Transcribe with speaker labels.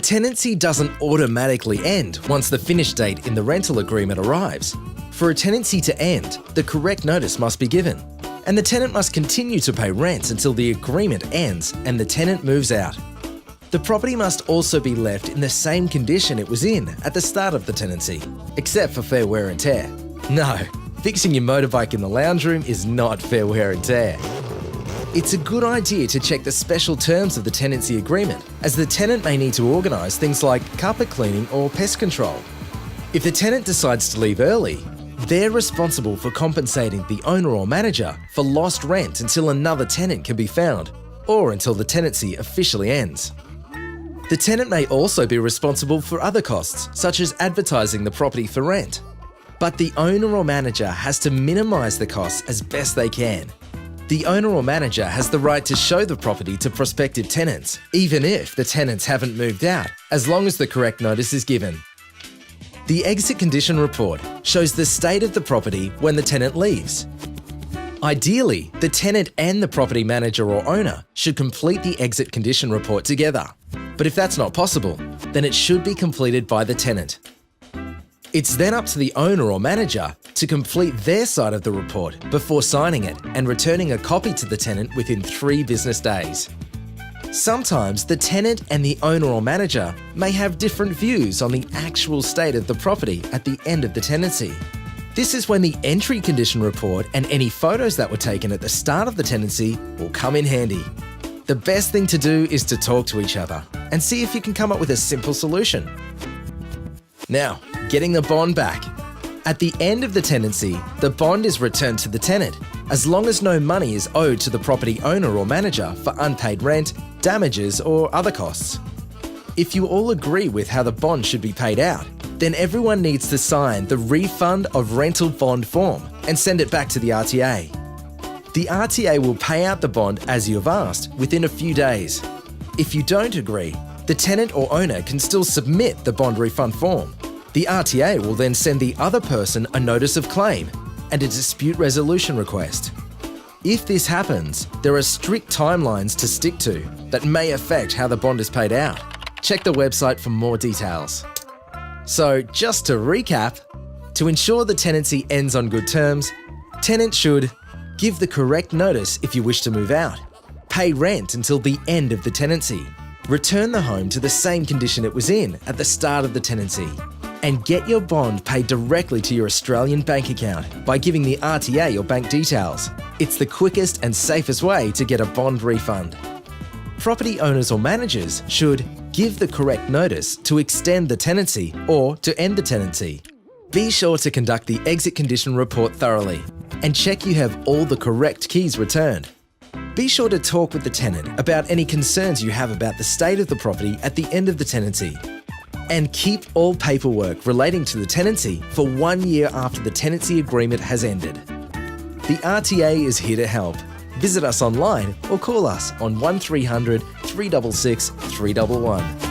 Speaker 1: Tenancy doesn't automatically end once the finish date in the rental agreement arrives. For a tenancy to end, the correct notice must be given, and the tenant must continue to pay rent until the agreement ends and the tenant moves out. The property must also be left in the same condition it was in at the start of the tenancy, except for fair wear and tear. No, fixing your motorbike in the lounge room is not fair wear and tear. It's a good idea to check the special terms of the tenancy agreement, as the tenant may need to organise things like carpet cleaning or pest control. If the tenant decides to leave early, they're responsible for compensating the owner or manager for lost rent until another tenant can be found, or until the tenancy officially ends. The tenant may also be responsible for other costs, such as advertising the property for rent. But the owner or manager has to minimise the costs as best they can. The owner or manager has the right to show the property to prospective tenants, even if the tenants haven't moved out, as long as the correct notice is given. The exit condition report shows the state of the property when the tenant leaves. Ideally, the tenant and the property manager or owner should complete the exit condition report together. But if that's not possible, then it should be completed by the tenant. It's then up to the owner or manager to complete their side of the report before signing it and returning a copy to the tenant within 3 business days. Sometimes the tenant and the owner or manager may have different views on the actual state of the property at the end of the tenancy. This is when the entry condition report and any photos that were taken at the start of the tenancy will come in handy. The best thing to do is to talk to each other and see if you can come up with a simple solution. Now, getting the bond back. At the end of the tenancy, the bond is returned to the tenant, as long as no money is owed to the property owner or manager for unpaid rent, damages, or other costs. If you all agree with how the bond should be paid out, then everyone needs to sign the refund of rental bond form and send it back to the RTA. The RTA will pay out the bond as you have asked within a few days. If you don't agree, the tenant or owner can still submit the bond refund form. The RTA will then send the other person a notice of claim and a dispute resolution request. If this happens, there are strict timelines to stick to that may affect how the bond is paid out. Check the website for more details. So, just to recap, to ensure the tenancy ends on good terms, tenant should give the correct notice if you wish to move out, pay rent until the end of the tenancy, return the home to the same condition it was in at the start of the tenancy, and get your bond paid directly to your Australian bank account by giving the RTA your bank details. It's the quickest and safest way to get a bond refund. Property owners or managers should give the correct notice to extend the tenancy or to end the tenancy. Be sure to conduct the exit condition report thoroughly and check you have all the correct keys returned. Be sure to talk with the tenant about any concerns you have about the state of the property at the end of the tenancy. And keep all paperwork relating to the tenancy for 1 year after the tenancy agreement has ended. The RTA is here to help. Visit us online or call us on 1300 366 311.